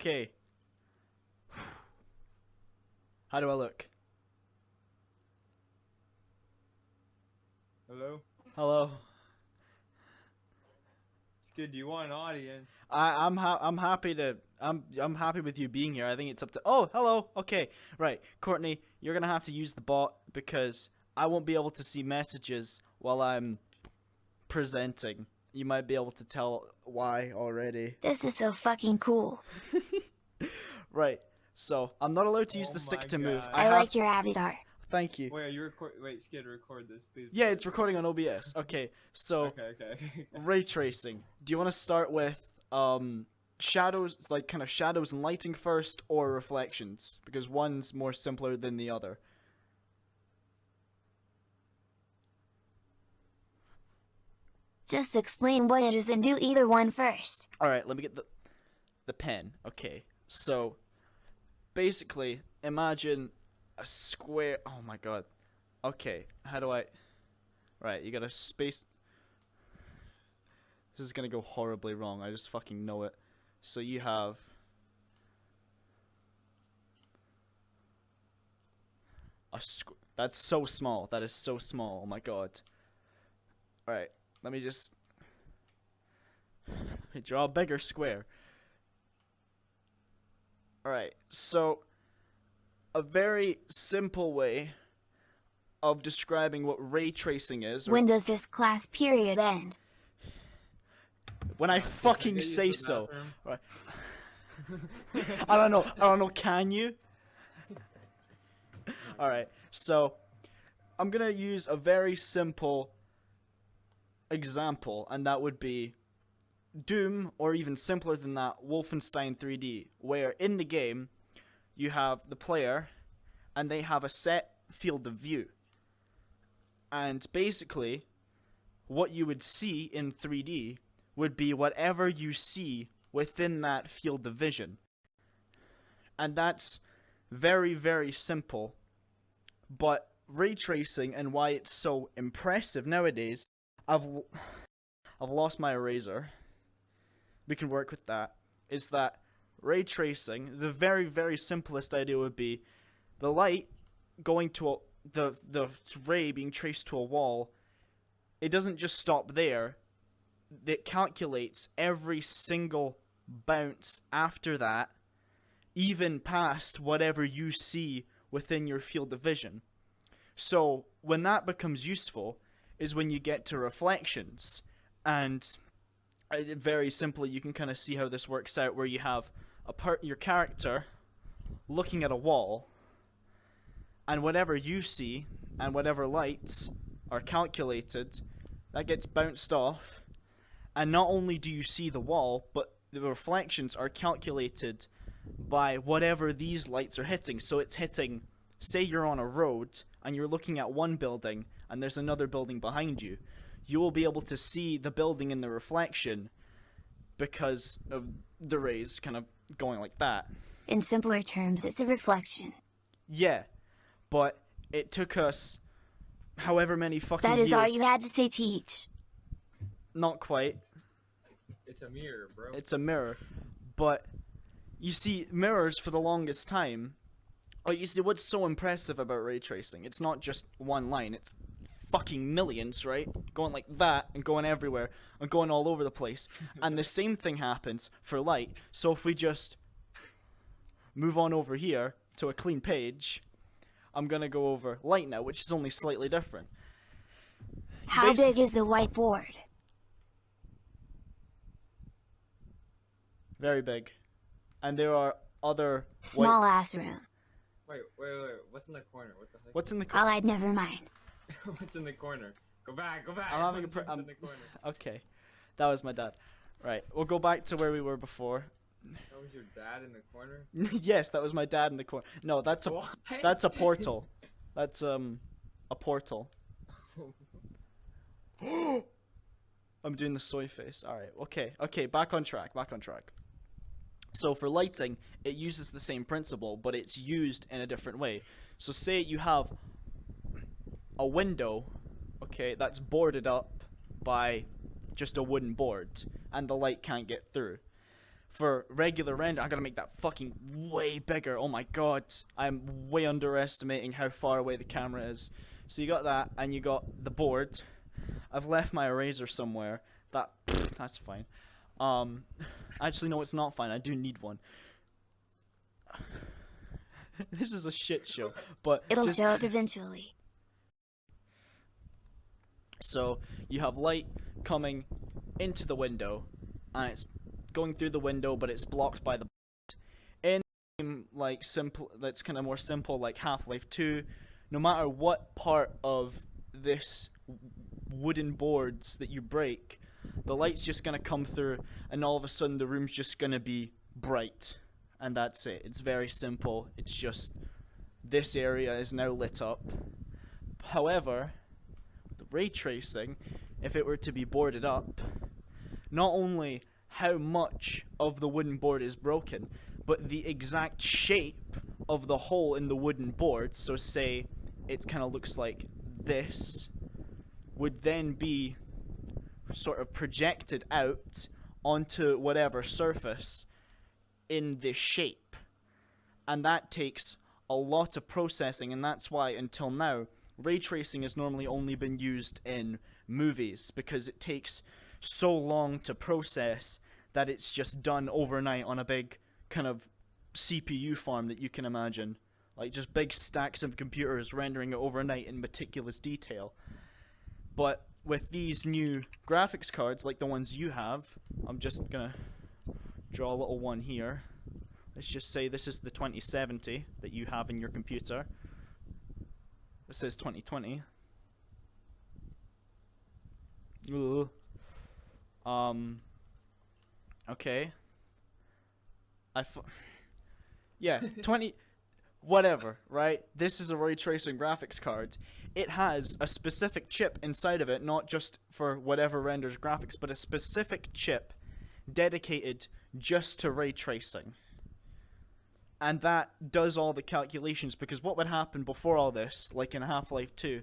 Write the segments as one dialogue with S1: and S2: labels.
S1: Okay. How do I look?
S2: Hello?
S1: Hello.
S2: It's good. Do you want an audience?
S1: I'm happy to I'm happy with you being here. I think it's up to Oh, hello. Okay. Right. Courtney, you're going to have to use the bot because I won't be able to see messages while I'm presenting. You might be able to tell why already.
S3: This is so fucking cool.
S1: Right. So, I'm not allowed to use
S2: Oh
S1: the stick
S2: my
S1: to move.
S2: God.
S3: I like your avatar.
S1: Thank you.
S2: Wait, are you record? Wait, Skid, record this, please.
S1: Yeah, it's recording on OBS. Okay. So,
S2: Okay.
S1: ray tracing. Do you want to start with shadows, like kind of shadows and lighting first, or reflections? Because one's more simpler than the other.
S3: Just explain what it is and do either one first.
S1: All right, let me get the pen. Okay. So, basically, imagine a square. Oh my god. Okay, how do I? Right, you got a space. This is gonna go horribly wrong. I just fucking know it. So you have a that's so small. That is so small. Oh my god. All right, let me draw a bigger square. All right, so a very simple way of describing what ray tracing is.
S3: When does this class period end?
S1: When I
S2: Can I
S1: fucking
S2: get you
S1: say
S2: to the
S1: so.
S2: bathroom?
S1: Right. I don't know. Can you? All right. So, I'm gonna use a very simple example, and that would be Doom, or even simpler than that, Wolfenstein 3D, where in the game you have the player, and they have a set field of view. And basically, what you would see in 3D would be whatever you see within that field of vision. And that's very, very simple. But ray tracing and why it's so impressive nowadays, I've lost my eraser. We can work with that. Is that ray tracing, the very, very simplest idea would be the light going to the ray being traced to a wall. It doesn't just stop there. It calculates every single bounce after that, even past whatever you see within your field of vision. So when that becomes useful is when you get to reflections, and very simply you can kind of see how this works out, where you have your character looking at a wall, and whatever you see and whatever lights are calculated, that gets bounced off, and not only do you see the wall, but the reflections are calculated by whatever these lights are hitting. So it's hitting, say you're on a road and you're looking at one building and there's another building behind you, you will be able to see the building in the reflection because of the rays kind of going like that.
S3: In simpler terms, it's a reflection.
S1: Yeah, but it took us however many fucking years.
S3: That is all you had to say, teach.
S1: Not quite.
S2: It's a mirror, bro.
S1: It's a mirror. But you see, mirrors for the longest time. Oh, you see, what's so impressive about ray tracing? It's not just one line. It's fucking millions, right? Going like that and going everywhere and going all over the place. And the same thing happens for light. So if we just move on over here to a clean page, I'm gonna go over light now, which is only slightly different.
S3: How big is the whiteboard?
S1: Very big. And there are other
S3: Small ass room.
S2: Wait. What's in the corner? What the heck?
S1: What's in the corner?
S3: All right, never mind.
S2: What's in the corner? Go back.
S1: I'm having
S2: What's in the corner?
S1: Okay. That was my dad. Right. We'll go back to where we were before.
S2: That was your dad in the corner?
S1: Yes, that was my dad in the corner. No, that's a
S2: What?
S1: that's a portal. That's a portal. I'm doing the soy face. All right. Okay, back on track. So for lighting, it uses the same principle, but it's used in a different way. So say you have a window, okay, that's boarded up by just a wooden board, and the light can't get through. for regular render, I gotta make that fucking way bigger. Oh my god, I'm way underestimating how far away the camera is. So you got that, and you got the board. I've left my eraser somewhere. That's fine. Actually, no, it's not fine. I do need one. This is a shit show, but
S3: It'll show up eventually.
S1: So you have light coming into the window, and it's going through the window, but it's blocked by the in like simple. That's kind of more simple, like Half-Life 2. No matter what part of this wooden boards that you break, the light's just gonna come through, and all of a sudden the room's just gonna be bright, and that's it. It's very simple. It's just this area is now lit up. However, the ray tracing, if it were to be boarded up, not only how much of the wooden board is broken, but the exact shape of the hole in the wooden board, so say it kind of looks like this, would then be sort of projected out onto whatever surface in this shape. And that takes a lot of processing, and that's why until now ray tracing has normally only been used in movies, because it takes so long to process that it's just done overnight on a big kind of CPU farm that you can imagine, like just big stacks of computers rendering it overnight in meticulous detail. But with these new graphics cards like the ones you have, I'm just gonna draw a little one here. Let's just say this is the 2070 that you have in your computer. This says 2020. Ooh. Okay. Yeah, 20. Whatever, right? This is a ray tracing graphics card. It has a specific chip inside of it, not just for whatever renders graphics, but a specific chip dedicated just to ray tracing. And that does all the calculations, because what would happen before all this, like in Half-Life 2,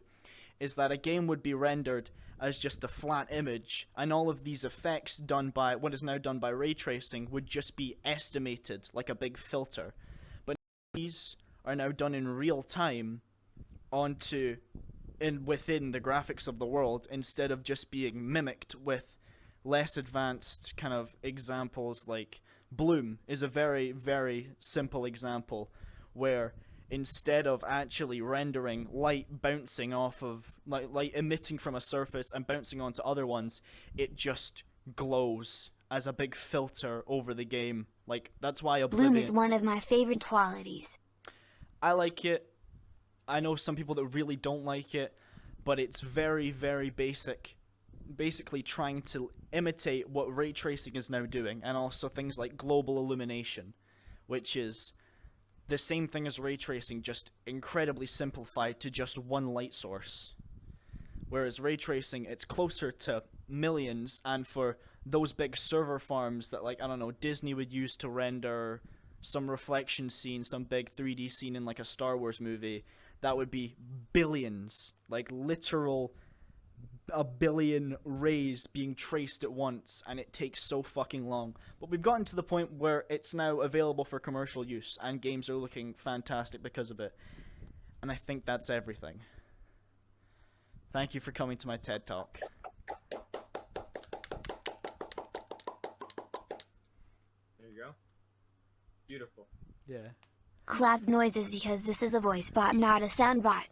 S1: is that a game would be rendered as just a flat image, and all of these effects done by what is now done by ray tracing would just be estimated like a big filter. But these are now done in real time within the graphics of the world, instead of just being mimicked with less advanced kind of examples. Like Bloom is a very, very simple example where instead of actually rendering light bouncing off of light emitting from a surface and bouncing onto other ones, it just glows as a big filter over the game. Like, that's why
S3: Bloom is one of my favorite qualities.
S1: I like it. I know some people that really don't like it, but it's very, very basic. Basically trying to imitate what ray tracing is now doing, and also things like global illumination, which is the same thing as ray tracing, just incredibly simplified to just one light source. Whereas ray tracing, it's closer to millions, and for those big server farms that, like, I don't know, Disney would use to render some reflection scene, some big 3D scene in like a Star Wars movie, that would be billions, like literal a billion rays being traced at once, and it takes so fucking long. But we've gotten to the point where it's now available for commercial use, and games are looking fantastic because of it. And I think that's everything. Thank you for coming to my TED Talk.
S2: There you go. Beautiful.
S1: Yeah.
S3: Clap noises, because this is a voice bot, not a sound bot.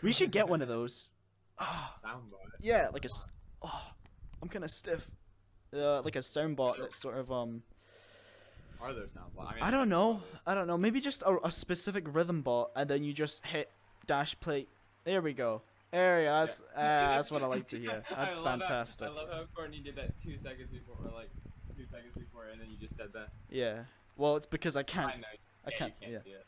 S1: We should get one of those.
S2: Soundbar.
S1: Yeah, like I'm kind of stiff. Like a soundbot that's sort of
S2: Are there soundbar? I mean,
S1: I don't know. Maybe just a specific rhythm bot, and then you just hit dash play. There we go. There we go. That's what I like to hear. That's fantastic.
S2: I love how Courtney did that 2 seconds before, or like 2 seconds before, and then you just said that.
S1: Yeah. Well, it's because I can't.
S2: You can't
S1: Yeah.
S2: see it.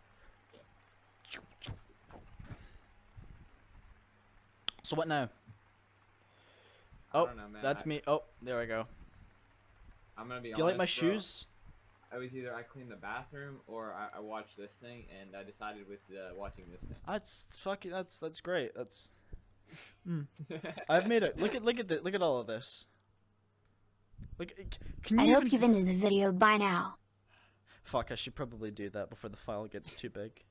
S1: So what now?
S2: I
S1: Oh,
S2: don't know, man.
S1: that's me. Oh, there we go.
S2: I'm gonna be honest.
S1: Do you like my
S2: bro.
S1: shoes?
S2: I was either I cleaned the bathroom or I watched this thing, and I decided with watching this thing.
S1: That's fucking. That's great. That's. I've made it. Look at all of this. Like, can you
S3: I
S1: even...
S3: hope you've ended the video by now.
S1: Fuck, I should probably do that before the file gets too big.